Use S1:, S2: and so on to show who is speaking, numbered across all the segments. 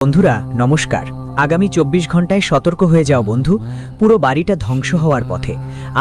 S1: বন্ধুরা নমস্কার। আগামী 24 ঘন্টায় সতর্ক হয়ে যাও বন্ধু, পুরো বাড়িটা ধ্বংস হওয়ার পথে।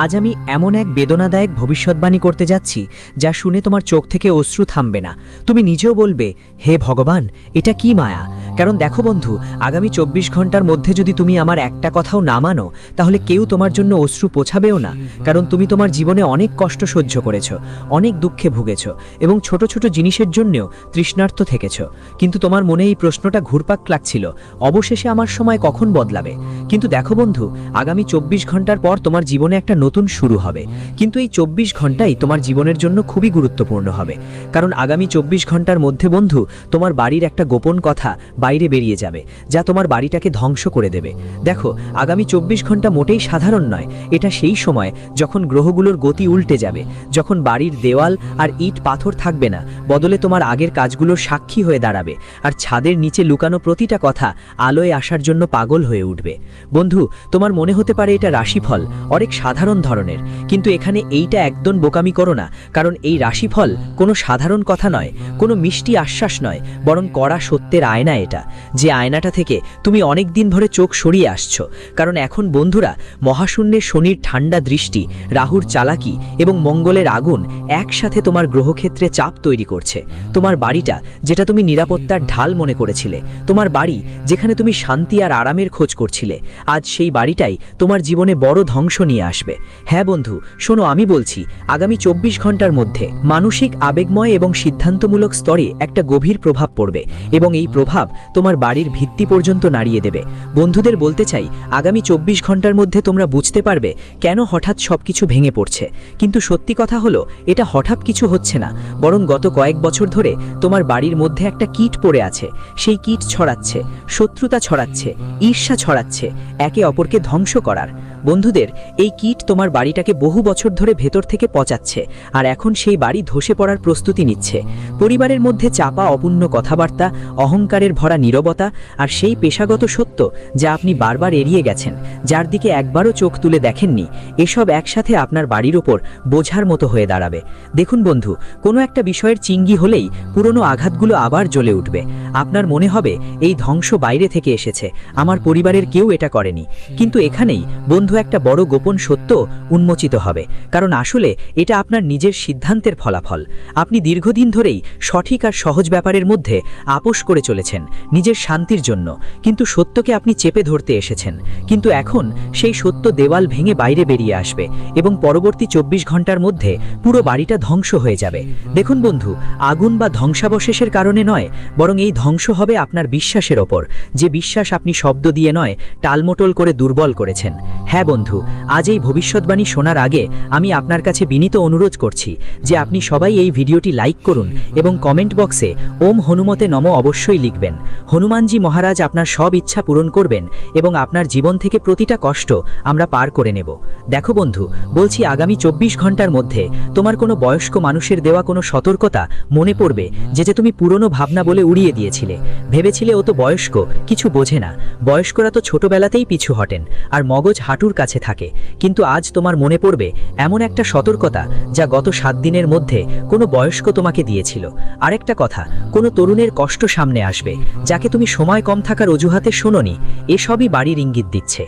S1: আজ আমি এমন এক বেদনাদায়ক ভবিষ্যৎবাণী করতে যাচ্ছি যা শুনে তোমার চোখ থেকে অশ্রু থামবে না। তুমি নিজেও বলবে, হে ভগবান, এটা কি মায়া। কারণ দেখো বন্ধু, আগামী 24 ঘন্টার মধ্যে যদি তুমি আমার একটা কথাও না মানো, তাহলে কেউ তোমার জন্য অশ্রু পোছাবেও না। কারণ তুমি তোমার জীবনে অনেক কষ্ট সহ্য করেছো, অনেক দুঃখে ভুগেছো এবং ছোট ছোট জিনিসের জন্যও তৃষ্ণার্ত থেকেছো। কিন্তু তোমার মনে এই প্রশ্নটা ঘুরপাক লাগছিল, অবশেষে আমার সময় কখন বদলাবে। কিন্তু দেখো বন্ধু, আগামী 24 ঘন্টার পর তোমার জীবনে একটা নতুন শুরু হবে। কিন্তু এই 24 ঘন্টাই তোমার জীবনের জন্য খুবই গুরুত্বপূর্ণ হবে। কারণ আগামী 24 ঘন্টার মধ্যে বন্ধু, তোমার বাড়ির একটা গোপন কথা বাইরে বেরিয়ে যাবে, যা তোমার বাড়িটাকে ধ্বংস করে দেবে। দেখো, আগামী 24 ঘন্টা মোটেই সাধারণ নয়। এটা সেই সময় যখন গ্রহগুলোর গতি উল্টে যাবে, যখন বাড়ির দেওয়াল আর ইট পাথর থাকবে না, বদলে তোমার আগের কাজগুলোর সাক্ষী হয়ে দাঁড়াবে। আর ছাদের নিচে লুকানো প্রতিটা কথা আলোয় আসার জন্য পাগল হয়ে উঠবে। বন্ধু, তোমার মনে হতে পারে এটা রাশিফল, অনেক সাধারণ ধরনের। কিন্তু এখানে এইটা একদম বোকামি করো না। কারণ এই রাশিফল কোনো সাধারণ কথা নয়, কোনো মিষ্টি আশ্বাস নয়, বরং কড়া সত্যের আয়না। এটা যে আয়নাটা থেকে তুমি অনেক দিন ধরে চোখ সরিয়ে আসছো। কারণ এখন বন্ধুরা, মহাশূন্যে শনির ঠান্ডা দৃষ্টি, রাহুর চালাকি এবং মঙ্গলের আগুন একসাথে তোমার গ্রহক্ষেত্রে চাপ তৈরি করছে। তোমার বাড়িটা, যেটা তুমি নিরাপত্তার ঢাল মনে করেছিলে, তোমার বাড়ি যেখানে তুমি শান্তি আর আরামের খোঁজ করছিলে, আজ সেই বাড়িটাই তোমার জীবনে বড় ধ্বংস নিয়ে আসবে। হ্যাঁ বন্ধু, শোনো, আমি বলছি, আগামী 24 ঘন্টার মধ্যে মানসিক, আবেগময় এবং সিদ্ধান্তমূলক স্তরে একটা গভীর প্রভাব পড়বে এবং এই প্রভাব তোমার বাড়ির ভিত্তি পর্যন্ত নাড়িয়ে দেবে। বন্ধুদের বলতে চাই, আগামী 24 ঘন্টার মধ্যে তোমরা বুঝতে পারবে কেন হঠাৎ সবকিছু ভেঙে পড়ছে। কিন্তু সত্যি কথা হলো, এটা হঠাৎ কিছু হচ্ছে না, বরং গত কয়েক বছর ধরে তোমার বাড়ির মধ্যে একটা কীট পড়ে আছে। সেই কীট ছড়াচ্ছে, শত্রুতা ছড়াচ্ছে, ঈর্ষা ছড়াচ্ছে, একে অপরকে ধ্বংস করার। বন্ধুদের, এই কীট তোমার বাড়িটাকে বহু বছর ধরে ভেতর থেকে পচাচ্ছে, আর এখন সেই বাড়ি ধসে পড়ার প্রস্তুতি নিচ্ছে। পরিবারের মধ্যে চাপা অপূর্ণ কথাবার্তা, অহংকারের ভরা নীরবতা, আর সেই পেশাগত সত্য যা আপনি বারবার এড়িয়ে গেছেন, যার দিকে একবারও চোখ তুলে দেখেননি, এসব একসাথে আপনার বাড়ির ওপর বোঝার মতো হয়ে দাঁড়াবে। দেখুন বন্ধু, কোনো একটা বিষয়ের চিঙ্গি হলেই পুরনো আঘাতগুলো আবার জ্বলে উঠবে। আপনার মনে হবে এই ধ্বংস বাইরে থেকে এসেছে, আমার পরিবারের কেউ এটা করেনি। কিন্তু এখানেই বন্ধু, একটা বড় গোপন সত্য উন্মোচিত হবে। কারণ আসলে এটা আপনার নিজের সিদ্ধান্তের ফলাফল। আপনি দীর্ঘদিন ধরেই সঠিক আর সহজ ব্যাপারের মধ্যে আপোষ করে চলেছেন নিজের শান্তির জন্য, কিন্তু সত্যকে আপনি চেপে ধরতে এসেছেন। কিন্তু এখন সেই সত্য দেওয়াল ভেঙে বাইরে বেরিয়ে আসবে এবং পরবর্তী 24 ঘন্টার মধ্যে পুরো বাড়িটা ধ্বংস হয়ে যাবে। দেখুন বন্ধু, আগুন বা ধ্বংসাবশেষের কারণে নয়, বরং এই ধ্বংস হবে আপনার বিশ্বাসের ওপর, যে বিশ্বাস আপনি শব্দ দিয়ে নয়, টালমটোল করে দুর্বল করেছেন। হ্যাঁ বন্ধু, আজ এই ভবিষ্যৎবাণী শোনার আগে আমি আপনার কাছে বিনীত অনুরোধ করছি যে আপনি সবাই এই ভিডিওটি লাইক করুন এবং কমেন্ট বক্সে ওম হনুমতে নম অবশ্যই লিখবেন। হনুমানজি মহারাজ আপনার সব ইচ্ছা পূরণ করবেন এবং আপনার জীবন থেকে প্রতিটা কষ্ট আমরা পার করে নেব। দেখো বন্ধু, বলছি, আগামী 24 ঘন্টার মধ্যে তোমার কোনো বয়স্ক মানুষের দেওয়া কোনো সতর্কতা মনে পড়বে, যে তুমি পুরনো ভাবনা বলে উড়িয়ে দিয়েছিলে। ভেবেছিলে ও তো বয়স্ক, কিছু বোঝে না। বয়স্করা তো ছোটবেলাতেই পিছু হটেন আর মগজ হাঁটুর কাছে থাকে। কিন্তু আজ তোমার মনে পড়বে এমন একটা সতর্কতা যা গত 7 দিনের মধ্যে কোনো বয়স্ক তোমাকে দিয়েছিল। আরেকটা কথা, কোনো তরুণের কষ্ট সামনে আসবে যাকে তুমি সময় কম থাকার অজুহাতে শোনোনি। এসবই বাড়ির ইঙ্গিত দিচ্ছে।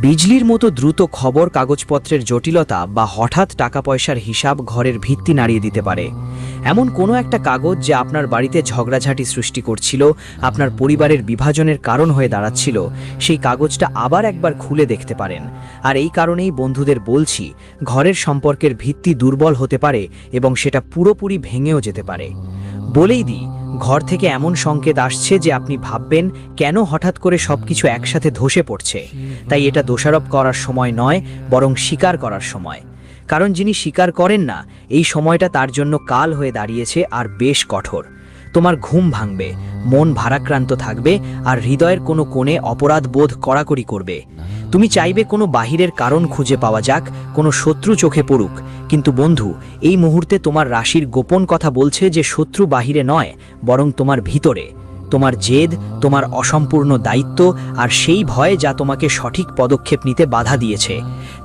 S1: বিজলির মতো দ্রুত খবর, কাগজপত্রের জটিলতা বা হঠাৎ টাকা পয়সার হিসাব ঘরের ভিত্তি নাড়িয়ে দিতে পারে। এমন কোনো একটা কাগজ যা আপনার বাড়িতে ঝগড়াঝাটি সৃষ্টি করছিল, আপনার পরিবারের বিভাজনের কারণ হয়ে দাঁড়াচ্ছিল, সেই কাগজটা আবার একবার খুলে দেখতে পারেন। আর এই কারণেই বন্ধুদের বলছি, ঘরের সম্পর্কের ভিত্তি দুর্বল হতে পারে এবং সেটা পুরোপুরি ভেঙেও যেতে পারে। বলেই দিই, ঘর থেকে এমন সংকেত আসছে যে আপনি ভাববেন, কেন হঠাৎ করে সবকিছু একসাথে ধসে পড়ছে। তাই এটা দোষারোপ করার সময় নয়, বরং স্বীকার করার সময়। কারণ যিনি স্বীকার করেন না, এই সময়টা তার জন্য কাল হয়ে দাঁড়িয়েছে, আর বেশ কঠোর। তোমার ঘুম ভাঙবে, মন ভারাক্রান্ত থাকবে, আর হৃদয়ের কোনো কোণে অপরাধ বোধ কড়াকড়ি করবে। তুমি চাইবে কোনো বাহিরের কারণ খুঁজে পাওয়া যাক, কোনো শত্রু চোখে পড়ুক। কিন্তু বন্ধু, এই মুহূর্তে তোমার রাশির গোপন কথা বলছে যে শত্রু বাহিরে নয়, বরং তোমার ভিতরে। তোমার জেদ, তোমার অসম্পূর্ণ দায়িত্ব আর সেই ভয় যা তোমাকে সঠিক পদক্ষেপ নিতে বাধা দিয়েছে।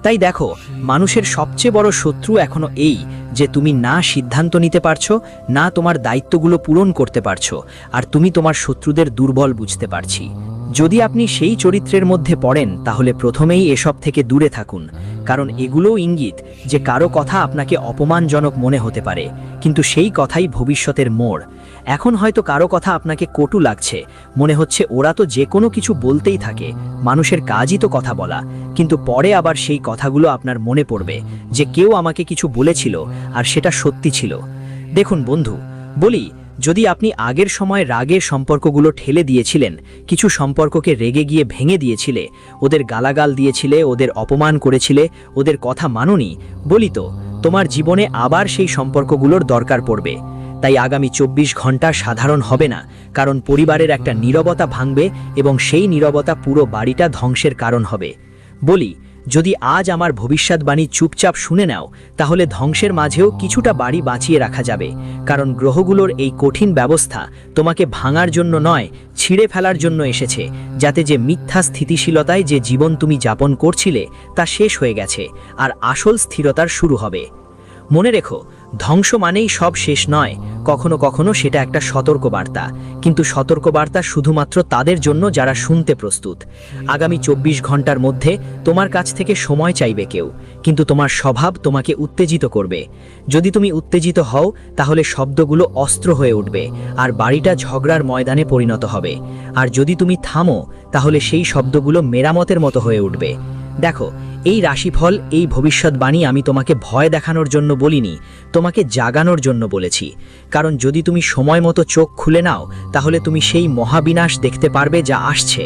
S1: তাই দেখো, মানুষের সবচেয়ে বড় শত্রু এখনো এই যে তুমি না সিদ্ধান্ত নিতে পারছো, না তোমার দায়িত্বগুলো পূরণ করতে পারছো, আর তুমি তোমার শত্রুদের দুর্বল বুঝতে পারছি। যদি আপনি সেই চরিত্রের মধ্যে পড়েন তাহলে প্রথমেই এসব থেকে দূরে থাকুন, কারণ এগুলোও ইঙ্গিত যে কারো কথা আপনাকে অপমানজনক মনে হতে পারে, কিন্তু সেই কথাই ভবিষ্যতের মোড়। এখন হয়তো কারো কথা আপনাকে কটু লাগছে, মনে হচ্ছে ওরা তো যে কোনো কিছু বলতেই থাকে, মানুষের কাজই তো কথা বলা, কিন্তু পরে আবার সেই কথাগুলো আপনার মনে পড়বে যে কেউ আমাকে কিছু বলেছিল আর সেটা সত্যি ছিল। দেখুন বন্ধু, বলি, যদি আপনি আগের সময় রাগের সম্পর্কগুলো ঠেলে দিয়েছিলেন, কিছু সম্পর্ককে রেগে গিয়ে ভেঙে দিয়েছিলে, ওদের গালাগাল দিয়েছিলে, ওদের অপমান করেছিলে, ওদের কথা মানোনি, বলি তো তোমার জীবনে আবার সেই সম্পর্কগুলোর দরকার পড়বে। তাই আগামী 24 ঘন্টা সাধারণ হবে না, কারণ পরিবারের একটা নীরবতা ভাঙবে এবং সেই নীরবতা পুরো বাড়িটা ধ্বংসের কারণ হবে। বলি, যদি আজ আমার ভবিষ্যৎবাণী চুপচাপ শুনে নাও, তাহলে ধ্বংসের মাঝেও কিছুটা বাড়ি বাঁচিয়ে রাখা যাবে, কারণ গ্রহগুলোর এই কঠিন ব্যবস্থা তোমাকে ভাঙার জন্য নয়, ছিঁড়ে ফেলার জন্য এসেছে, যাতে যে মিথ্যা স্থিতিশীলতায় যে জীবন তুমি যাপন করছিলে তা শেষ হয়ে গেছে আর আসল স্থিরতার শুরু হবে। মনে রেখো, ধ্বংস মানেই সব শেষ নয়, কখনো কখনো সেটা একটা সতর্কবার্তা, কিন্তু সতর্কবার্তা শুধুমাত্র তাদের জন্য যারা শুনতে প্রস্তুত। আগামী 24 ঘন্টার মধ্যে তোমার কাছ থেকে সময় চাইবে কেউ, কিন্তু তোমার স্বভাব তোমাকে উত্তেজিত করবে। যদি তুমি উত্তেজিত হও তাহলে শব্দগুলো অস্ত্র হয়ে উঠবে আর বাড়িটা ঝগড়ার ময়দানে পরিণত হবে, আর যদি তুমি থামো তাহলে সেই শব্দগুলো মেরামতের মতো হয়ে উঠবে। দেখো, এই রাশিফল, এই ভবিষ্যৎবাণী আমি তোমাকে ভয় দেখানোর জন্য বলিনি, তোমাকে জাগানোর জন্য বলেছি। কারণ যদি তুমি সময় মতো চোখ খুলে নাও তাহলে তুমি সেই মহাবিনাশ দেখতে পারবে যা আসছে।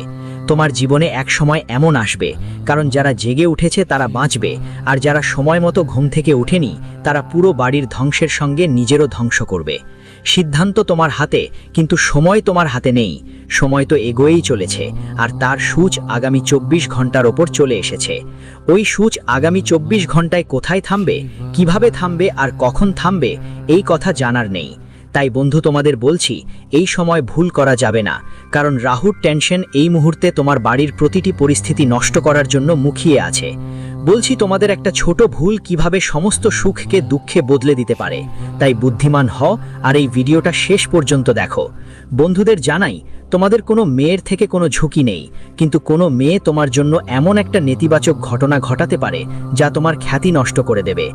S1: তোমার জীবনে এক সময় এমন আসবে, কারণ যারা জেগে উঠেছে তারা বাঁচবে, আর যারা সময় মতো ঘুম থেকে ওঠেনি তারা পুরো বাড়ির ধ্বংসের সঙ্গে নিজেরও ধ্বংস করবে। সিদ্ধান্ত তোমার হাতে, কিন্তু সময় তোমার হাতে নেই। সময় তো এগোয়েই চলেছে, আর তার সূচ আগামী 24 ঘন্টার ওপর চলে এসেছে। ওই সূচ আগামী 24 ঘন্টায় কোথায় থামবে, কিভাবে থামবে আর কখন থামবে, এই কথা জানার নেই। তাই বন্ধু, তোমাদের বলছি, এই সময় ভুল করা যাবে না, কারণ রাহুর টেনশন এই মুহূর্তে তোমার বাড়ির প্রতিটি পরিস্থিতি নষ্ট করার জন্য মুখিয়ে আছে। বলছি, তোমাদের একটা ছোট ভুল কিভাবে সমস্ত সুখকে দুঃখে বদলে দিতে পারে। তাই বুদ্ধিমান হও আর এই ভিডিওটা শেষ পর্যন্ত দেখো। বন্ধুদের জানাই, তোমাদের কোনো মেয়ের থেকে কোনো ঝুঁকি নেই, কিন্তু কোনো মেয়ে তোমার জন্য এমন একটা নেতিবাচক ঘটনা ঘটাতে পারে যা তোমার খ্যাতি নষ্ট করে দেবে।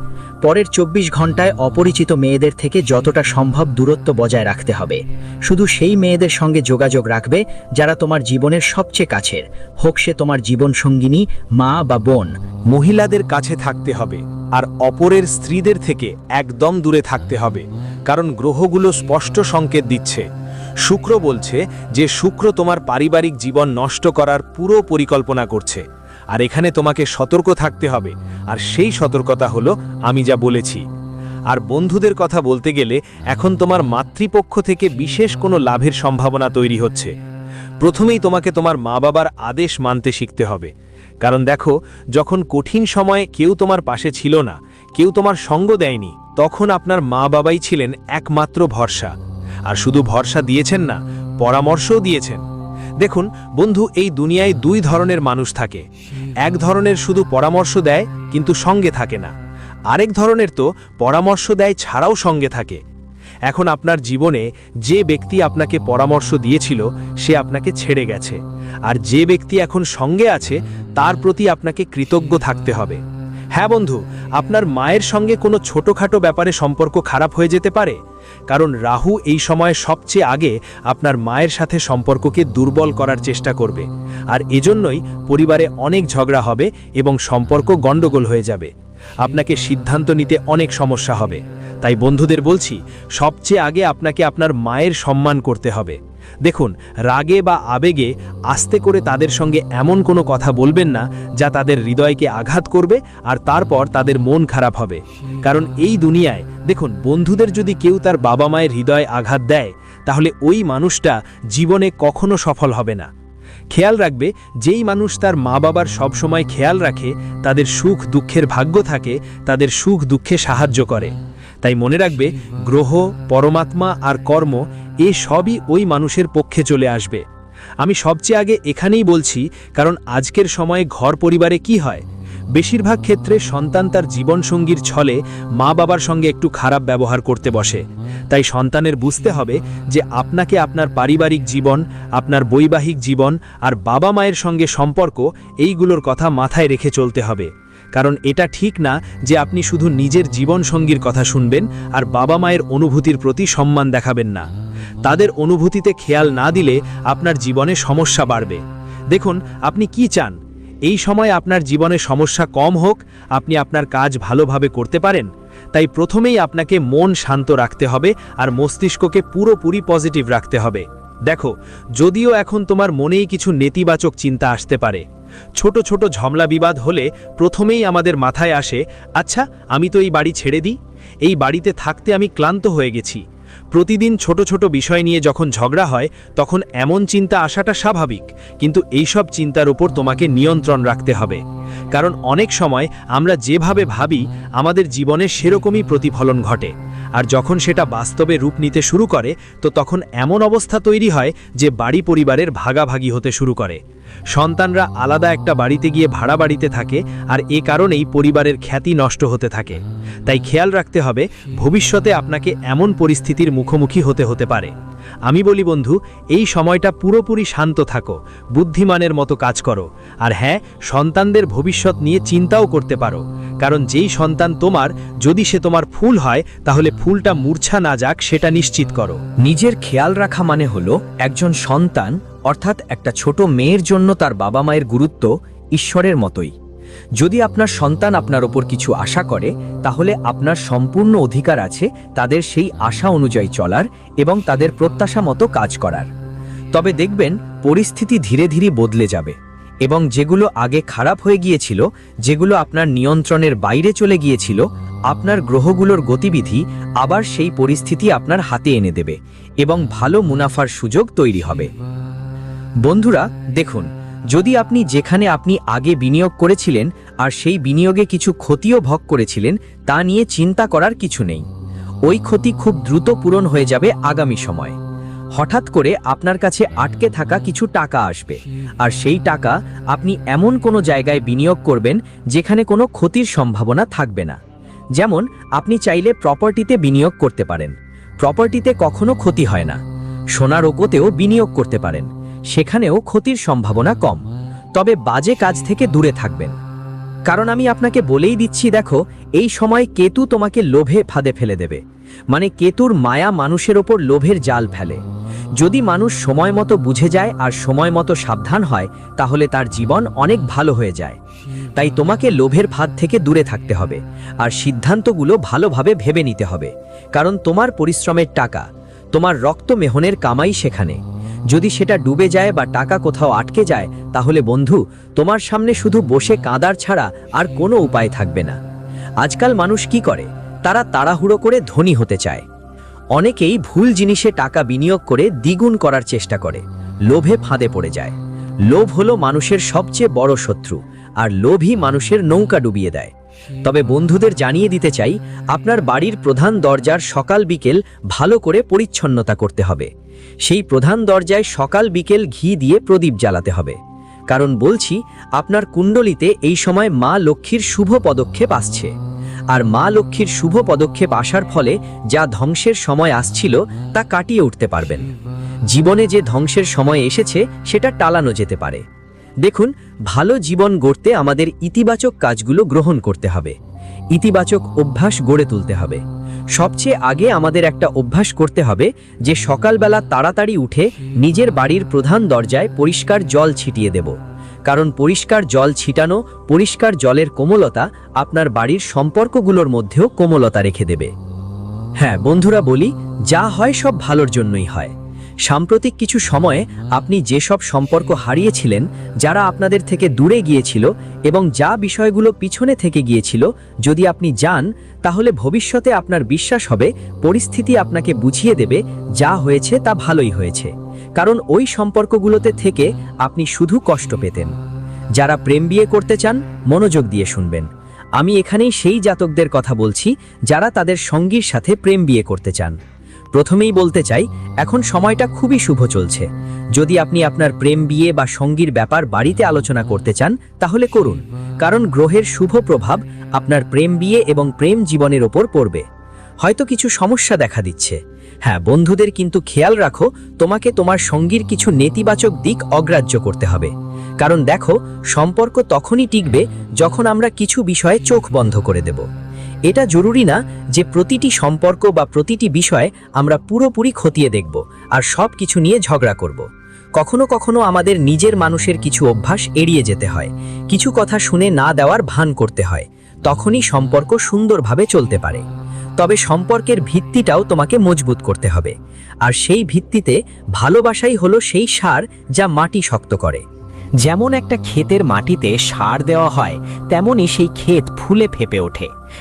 S1: পরের 24 ঘন্টায় অপরিচিত মেয়েদের থেকে যতটা সম্ভব দূরত্ব বজায় রাখতে হবে। শুধু সেই মেয়েদের সঙ্গে যোগাযোগ রাখবে যারা তোমার জীবনের সবচেয়ে কাছের, হোক সে তোমার জীবনসঙ্গিনী, মা বা বোন।
S2: মহিলাদের কাছে থাকতে হবে আর অপরের স্ত্রীদের থেকে একদম দূরে থাকতে হবে, কারণ গ্রহগুলো স্পষ্ট সংকেত দিচ্ছে। শুক্র বলছে যে শুক্র তোমার পারিবারিক জীবন নষ্ট করার পুরো পরিকল্পনা করছে, আর এখানে তোমাকে সতর্ক থাকতে হবে, আর সেই সতর্কতা হলো আমি যা বলেছি। আর বন্ধুদের কথা বলতে গেলে এখন তোমার মাতৃপক্ষ থেকে বিশেষ কোনো লাভের সম্ভাবনা তৈরি হচ্ছে। প্রথমেই তোমাকে তোমার মা বাবার আদেশ মানতে শিখতে হবে, কারণ দেখো, যখন কঠিন সময়ে কেউ তোমার পাশে ছিল না, কেউ তোমার সঙ্গ দেয়নি, তখন আপনার মা বাবাই ছিলেন একমাত্র ভরসা। আর শুধু ভরসা দিয়েছেন না, পরামর্শও দিয়েছেন। দেখুন বন্ধু, এই দুনিয়ায় দুই ধরনের মানুষ থাকে। এক ধরনের শুধু পরামর্শ দেয় কিন্তু সঙ্গে থাকে না, আরেক ধরনের তো পরামর্শ দেয় ছাড়াও সঙ্গে থাকে। এখন আপনার জীবনে যে ব্যক্তি আপনাকে পরামর্শ দিয়েছিল সে আপনাকে ছেড়ে গেছে, আর যে ব্যক্তি এখন সঙ্গে আছে তার প্রতি আপনাকে কৃতজ্ঞ থাকতে হবে। হ্যাঁ বন্ধু, আপনার মায়ের সঙ্গে কোনো ছোটখাটো ব্যাপারে সম্পর্ক খারাপ হয়ে যেতে পারে, কারণ রাহু এই সময়ে সবচেয়ে আগে আপনার মায়ের সাথে সম্পর্ককে দুর্বল করার চেষ্টা করবে, আর এজন্যই পরিবারে অনেক ঝগড়া হবে এবং সম্পর্ক গণ্ডগোল হয়ে যাবে। আপনাকে সিদ্ধান্ত নিতে অনেক সমস্যা হবে। তাই বন্ধুদের বলছি, সবচেয়ে আগে আপনাকে আপনার মায়ের সম্মান করতে হবে। দেখুন, রাগে বা আবেগে আস্তে করে তাদের সঙ্গে এমন কোনো কথা বলবেন না যা তাদের হৃদয়কে আঘাত করবে, আর তারপর তাদের মন খারাপ হবে। কারণ এই দুনিয়ায় দেখুন, বন্ধুদের যদি কেউ তার বাবা মায়ের হৃদয়ে আঘাত দেয় তাহলে ওই মানুষটা জীবনে কখনো সফল হবে না। খেয়াল রাখবে, যেই মানুষ তার মা বাবার সবসময় খেয়াল রাখে, তাদের সুখ দুঃখের ভাগ্য থাকে, তাদের সুখ দুঃখে সাহায্য করে। তাই মনে রাখবে, গ্রহ, পরমাত্মা আর কর্ম, এ সবই ওই মানুষের পক্ষে চলে আসবে। আমি সবচেয়ে আগে এখানেই বলছি, কারণ আজকের সময়ে ঘর পরিবারে কি হয়, বেশিরভাগ ক্ষেত্রে সন্তান তার জীবনসঙ্গীর ছলে মা বাবার সঙ্গে একটু খারাপ ব্যবহার করতে বসে। তাই সন্তানের বুঝতে হবে যে আপনাকে আপনার পারিবারিক জীবন, আপনার বৈবাহিক জীবন আর বাবা মায়ের সঙ্গে সম্পর্ক, এইগুলোর কথা মাথায় রেখে চলতে হবে। কারণ এটা ঠিক না যে আপনি শুধু নিজের জীবনসঙ্গীর কথা শুনবেন আর বাবা মায়ের অনুভূতির প্রতি সম্মান দেখাবেন না। তাদের অনুভূতিতে খেয়াল না দিলে আপনার জীবনে সমস্যা বাড়বে। দেখুন, আপনি কি চান? এই সময় আপনার জীবনে সমস্যা কম হোক, আপনি আপনার কাজ ভালোভাবে করতে পারেন। তাই প্রথমেই আপনাকে মন শান্ত রাখতে হবে আর মস্তিষ্ককে পুরোপুরি পজিটিভ রাখতে হবে। দেখো, যদিও এখন তোমার মনেই কিছু নেতিবাচক চিন্তা আসতে পারে, ছোট ছোট ঝগড়া বিবাদ হলে প্রথমেই আমাদের মাথায় আসে, আচ্ছা আমি তো এই বাড়ি ছেড়ে দিই, এই বাড়িতে থাকতে আমি ক্লান্ত হয়ে গেছি। প্রতিদিন ছোট ছোট বিষয় নিয়ে যখন ঝগড়া হয় তখন এমন চিন্তা আসাটা স্বাভাবিক, কিন্তু এইসব চিন্তার উপর তোমাকে নিয়ন্ত্রণ রাখতে হবে। কারণ অনেক সময় আমরা যেভাবে ভাবি আমাদের জীবনে সেরকমই প্রতিফলন ঘটে, আর যখন সেটা বাস্তবে রূপ নিতে শুরু করে তো তখন এমন অবস্থা তৈরি হয় যে বাড়ি পরিবারের ভাগাভাগি হতে শুরু করে। সন্তানরা আলাদা একটা বাড়িতে গিয়ে ভাড়া বাড়িতে থাকে, আর এ কারণেই পরিবারের খ্যাতি নষ্ট হতে থাকে। তাই খেয়াল রাখতে হবে, ভবিষ্যতে আপনাকে এমন পরিস্থিতির মুখোমুখি হতে পারে। আমি বলি বন্ধু, এই সময়টা পুরোপুরি শান্ত থাকো, বুদ্ধিমানের মতো কাজ করো, আর হ্যাঁ, সন্তানদের ভবিষ্যৎ নিয়ে চিন্তাও করতে পারো। কারণ যেই সন্তান তোমার, যদি সে তোমার ফুল হয় তাহলে ফুলটা মূর্ছা না যাক সেটা নিশ্চিত করো।
S1: নিজের খেয়াল রাখা মানে হলো একজন সন্তান, অর্থাৎ একটা ছোট মেয়ের জন্য তার বাবা মায়ের গুরুত্ব ঈশ্বরের মতোই। যদি আপনার সন্তান আপনার ওপর কিছু আশা করে, তাহলে আপনার সম্পূর্ণ অধিকার আছে তাদের সেই আশা অনুযায়ী চলার এবং তাদের প্রত্যাশা মতো কাজ করার। তবে দেখবেন, পরিস্থিতি ধীরে ধীরে বদলে যাবে এবং যেগুলো আগে খারাপ হয়ে গিয়েছিল, যেগুলো আপনার নিয়ন্ত্রণের বাইরে চলে গিয়েছিল, আপনার গ্রহগুলোর গতিবিধি আবার সেই পরিস্থিতি আপনার হাতে এনে দেবে এবং ভালো মুনাফার সুযোগ তৈরি হবে। বন্ধুরা দেখুন, যদি আপনি যেখানে আপনি আগে বিনিয়োগ করেছিলেন আর সেই বিনিয়োগে কিছু ক্ষতিও ভোগ করেছিলেন, তা নিয়ে চিন্তা করার কিছু নেই। ওই ক্ষতি খুব দ্রুত পূরণ হয়ে যাবে আগামী সময়ে। হঠাৎ করে আপনার কাছে আটকে থাকা কিছু টাকা আসবে, আর সেই টাকা আপনি এমন কোনো জায়গায় বিনিয়োগ করবেন যেখানে কোনো ক্ষতির সম্ভাবনা থাকবে না। যেমন আপনি চাইলে প্রপার্টিতে বিনিয়োগ করতে পারেন, প্রপার্টিতে কখনো ক্ষতি হয় না। সোনার ওপরেও বিনিয়োগ করতে পারেন, সেখানেও ক্ষতির সম্ভাবনা কম। তবে বাজে কাজ থেকে দূরে থাকবেন, কারণ আমি আপনাকে বলেই দিচ্ছি, দেখো, এই সময় কেতু তোমাকে লোভে ফাঁদে ফেলে দেবে। মানে কেতুর মায়া মানুষের ওপর লোভের জাল ফেলে। যদি মানুষ সময় মতো বুঝে যায় আর সময় মতো সাবধান হয়, তাহলে তার জীবন অনেক ভালো হয়ে যায়। তাই তোমাকে লোভের ফাঁদ থেকে দূরে থাকতে হবে আর সিদ্ধান্তগুলো ভালোভাবে ভেবে নিতে হবে, কারণ তোমার পরিশ্রমের টাকা, তোমার রক্ত মেহনের কামাই সেখানে। যদি সেটা ডুবে যায় বা টাকা কোথাও আটকে যায়, তাহলে বন্ধু, তোমার সামনে শুধু বসে কাঁদার ছাড়া আর কোনো উপায় থাকবে না। আজকাল মানুষ কি করে? তারা তাড়াহুড়ো করে ধনী হতে চায়। অনেকেই ভুল জিনিসে টাকা বিনিয়োগ করে দ্বিগুণ করার চেষ্টা করে, লোভে ফাঁদে পড়ে যায়। লোভ হলো মানুষের সবচেয়ে বড় শত্রু, আর লোভই মানুষের নৌকা ডুবিয়ে দেয়। তবে বন্ধুদের জানিয়ে দিতে চাই, আপনার বাড়ির প্রধান দরজার সকাল বিকেল ভালো করে পরিচ্ছন্নতা করতে হবে। সেই প্রধান দরজায় সকাল বিকেল ঘি দিয়ে প্রদীপ জ্বালাতে হবে। কারণ বলছি, আপনার কুণ্ডলিতে এই সময় মা লক্ষ্মীর শুভ পদক্ষেপ আসছে, আর মা লক্ষ্মীর শুভ পদক্ষেপ আসার ফলে যা ধ্বংসের সময় আসছিল তা কাটিয়ে উঠতে পারবেন। জীবনে যে ধ্বংসের সময় এসেছে সেটা টালানো যেতে পারে। দেখুন, ভালো জীবন গড়তে আমাদের ইতিবাচক কাজগুলো গ্রহণ করতে হবে, ইতিবাচক অভ্যাস গড়ে তুলতে হবে। সবচেয়ে আগে আমাদের একটা অভ্যাস করতে হবে যে সকালবেলা তাড়াতাড়ি উঠে নিজের বাড়ির প্রধান দরজায় পরিষ্কার জল ছিটিয়ে দেব। কারণ পরিষ্কার জল ছিটানো, পরিষ্কার জলের কোমলতা আপনার বাড়ির সম্পর্কগুলোর মধ্যেও কোমলতা রেখে দেবে। হ্যাঁ বন্ধুরা, বলি, যা হয় সব ভালোর জন্যই হয়। সাম্প্রতিক কিছু সময়ে আপনি যেসব সম্পর্ক হারিয়েছিলেন, যারা আপনাদের থেকে দূরে গিয়েছিল এবং যা বিষয়গুলো পিছনে থেকে গিয়েছিল, যদি আপনি যান, তাহলে ভবিষ্যতে আপনার বিশ্বাস হবে পরিস্থিতি আপনাকে বুঝিয়ে দেবে যা হয়েছে তা ভালোই হয়েছে। কারণ ওই সম্পর্কগুলোতে থেকে আপনি শুধু কষ্ট পেতেন। যারা প্রেম বিয়ে করতে চান, মনোযোগ দিয়ে শুনবেন। আমি এখানেই সেই জাতকদের কথা বলছি যারা তাদের সঙ্গীর সাথে প্রেম বিয়ে করতে চান। প্রথমেই বলতে চাই, এখন সময়টা খুবই শুভ চলছে। যদি আপনি আপনার প্রেম বিয়ে বা সঙ্গীর ব্যাপার বাড়িতে আলোচনা করতে চান তাহলে করুন, কারণ গ্রহের শুভ প্রভাব আপনার প্রেম বিয়ে এবং প্রেম জীবনের ওপর পড়বে। হয়তো কিছু সমস্যা দেখা দিচ্ছে। হ্যাঁ বন্ধুদের, কিন্তু খেয়াল রাখো, তোমাকে তোমার সঙ্গীর কিছু নেতিবাচক দিক অগ্রাহ্য করতে হবে। কারণ দেখো, সম্পর্ক তখনই টিকবে যখন আমরা কিছু বিষয়ে চোখ বন্ধ করে দেব। এটা জরুরি না যে প্রতিটি সম্পর্ক বা প্রতিটি বিষয় আমরা পুরোপুরি খতিয়ে দেখব আর সব কিছু নিয়ে ঝগড়া করব। কখনো কখনো আমাদের নিজের মানুষের কিছু অভ্যাস এড়িয়ে যেতে হয়, কিছু কথা শুনে না দেওয়ার ভান করতে হয়। তখনই সম্পর্ক সুন্দরভাবে চলতে পারে। তবে সম্পর্কের ভিত্তিটাও তোমাকে মজবুত করতে হবে, আর সেই ভিত্তিতে ভালোবাসাই হলো সেই সার যা মাটি শক্ত করে। যেমন একটা ক্ষেতের মাটিতে সার দেওয়া হয়, তেমনি সেই ক্ষেত ফুলে ফেপে ওঠে।